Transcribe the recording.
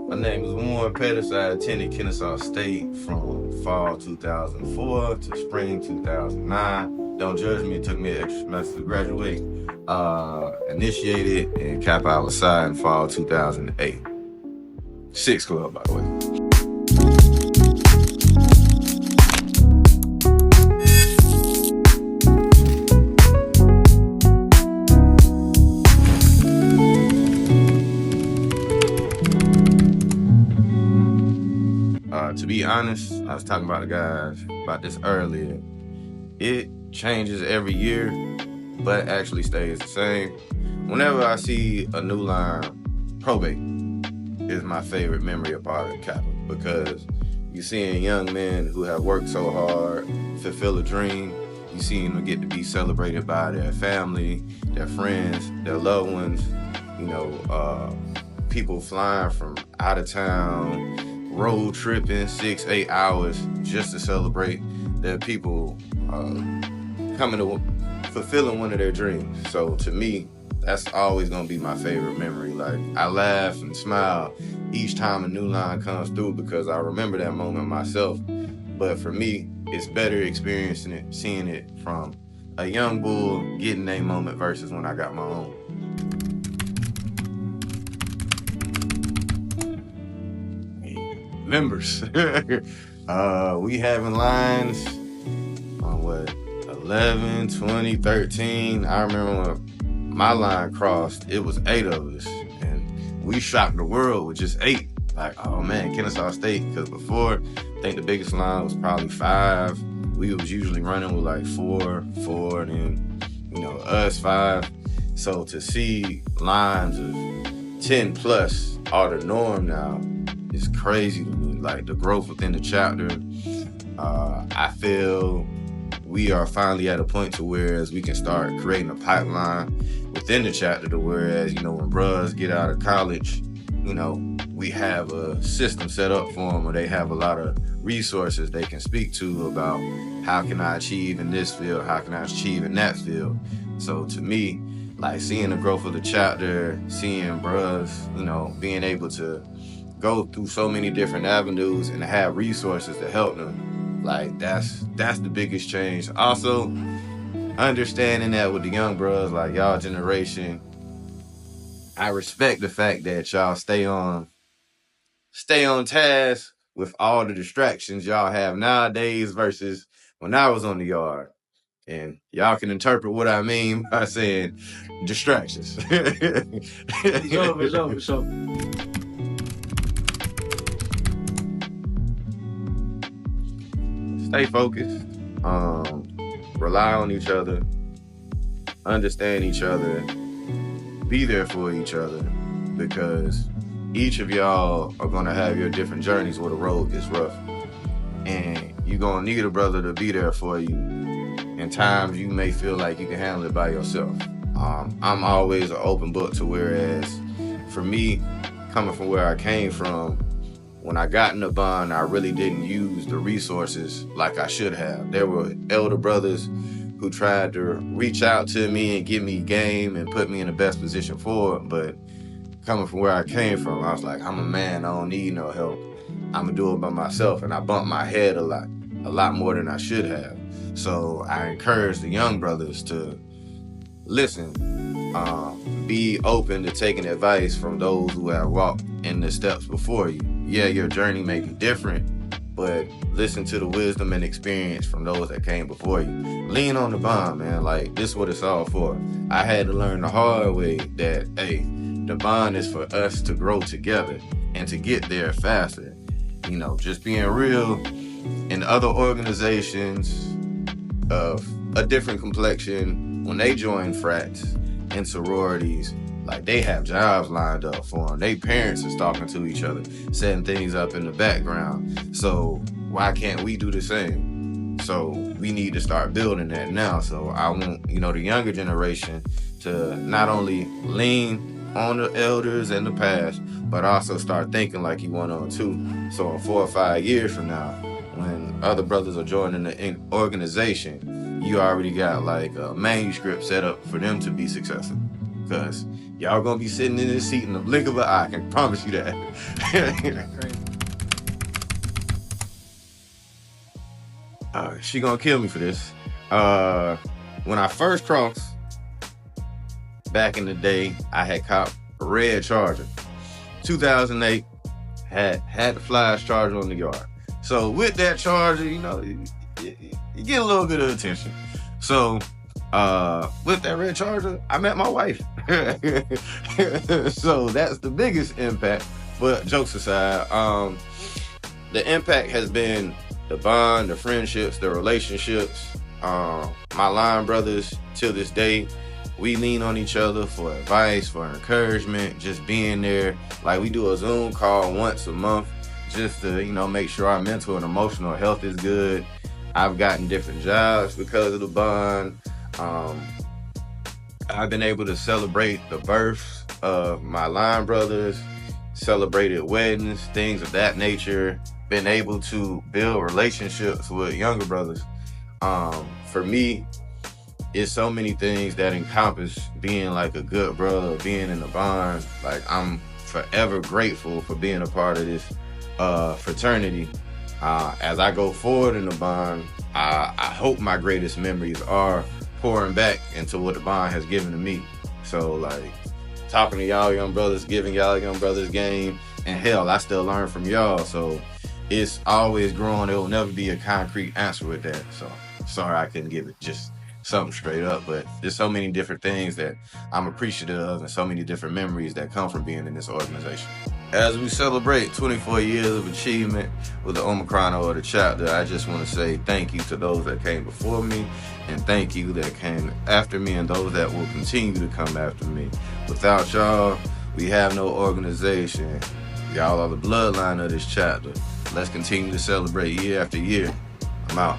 My name is Warren Pettis. I attended Kennesaw State from fall 2004 to spring 2009. Don't judge me, it took me an extra semester to graduate. Initiated in Kappa outside in fall 2008. Six club, by the way. To be honest, I was talking about the guys about this earlier. It changes every year, but actually stays the same. Whenever I see a new line, probate is my favorite memory of part of Kappa, because you're seeing young men who have worked so hard fulfill a dream. You see them get to be celebrated by their family, their friends, their loved ones. People flying from out of town, road tripping 6-8 hours just to celebrate their people coming to fulfilling one of their dreams. So to me, that's always gonna be my favorite memory. Like, I laugh and smile each time a new line comes through because I remember that moment myself. But for me, it's better experiencing it, seeing it from a young bull getting a moment versus when I got my own. Members. We having lines on 11, 20, 13. I remember when my line crossed, it was 8 of us, and we shocked the world with just 8. Like, oh man, Kennesaw State, because before, I think the biggest line was probably 5. We was usually running with like 4, and then, us 5. So to see lines of 10 plus are the norm now, it's crazy to me. Like, the growth within the chapter, I feel we are finally at a point to whereas we can start creating a pipeline within the chapter to whereas, when bros get out of college, we have a system set up for them where they have a lot of resources they can speak to about how can I achieve in this field, how can I achieve in that field. So to me, like, seeing the growth of the chapter, seeing bros, being able to go through so many different avenues and have resources to help them, like, that's the biggest change. Also, understanding that with the young bros, like y'all generation, I respect the fact that y'all stay on task with all the distractions y'all have nowadays versus when I was on the yard. And y'all can interpret what I mean by saying distractions. For sure. Stay focused, rely on each other, understand each other, be there for each other, because each of y'all are gonna have your different journeys where the road gets rough. And you're gonna need a brother to be there for you. In times you may feel like you can handle it by yourself. I'm always an open book to whereas, for me, coming from where I came from, when I got in the bond, I really didn't use the resources like I should have. There were elder brothers who tried to reach out to me and give me game and put me in the best position for it. But coming from where I came from, I was like, I'm a man, I don't need no help. I'm gonna do it by myself. And I bumped my head a lot more than I should have. So I encourage the young brothers to listen, be open to taking advice from those who have walked in the steps before you. Yeah, your journey may be different, but listen to the wisdom and experience from those that came before you. Lean on the bond, man. Like, this is what it's all for. I had to learn the hard way that, hey, the bond is for us to grow together and to get there faster. Just being real, in other organizations of a different complexion, when they join frats and sororities, like, they have jobs lined up for them. Their parents is talking to each other, setting things up in the background. So why can't we do the same? So we need to start building that now. So I want, the younger generation to not only lean on the elders and the past, but also start thinking like you want on too. So in 4 or 5 years from now, when other brothers are joining the organization, you already got like a manuscript set up for them to be successful. Because Y'all gonna be sitting in this seat in the blink of an eye. I can promise you that. She gonna kill me for this. When I first crossed, back in the day, I had caught a red Charger. 2008, had the Flyers Charger on the yard. So with that Charger, you know, you get a little bit of attention. So with that red Charger, I met my wife. So that's the biggest impact. But jokes aside, the impact has been the bond, the friendships, the relationships. My line brothers, till this day, we lean on each other for advice, for encouragement, just being there. Like, we do a Zoom call once a month just to, you know, make sure our mental and emotional health is good. I've gotten different jobs because of the bond. I've been able to celebrate the births of my line brothers, celebrated weddings, things of that nature, been able to build relationships with younger brothers. For me, it's so many things that encompass being like a good brother, being in the bond. Like, I'm forever grateful for being a part of this fraternity. As I go forward in the bond, I hope my greatest memories are pouring back into what the bond has given to me. So, like, talking to y'all young brothers, giving y'all young brothers game, and hell, I still learn from y'all. So it's always growing. There will never be a concrete answer with that. So sorry I couldn't give it just something straight up, but there's so many different things that I'm appreciative of and so many different memories that come from being in this organization. As we celebrate 24 years of achievement with the Omicron Iota chapter, I just want to say thank you to those that came before me, and thank you that came after me, and those that will continue to come after me. Without y'all, we have no organization. Y'all are the bloodline of this chapter. Let's continue to celebrate year after year. I'm out.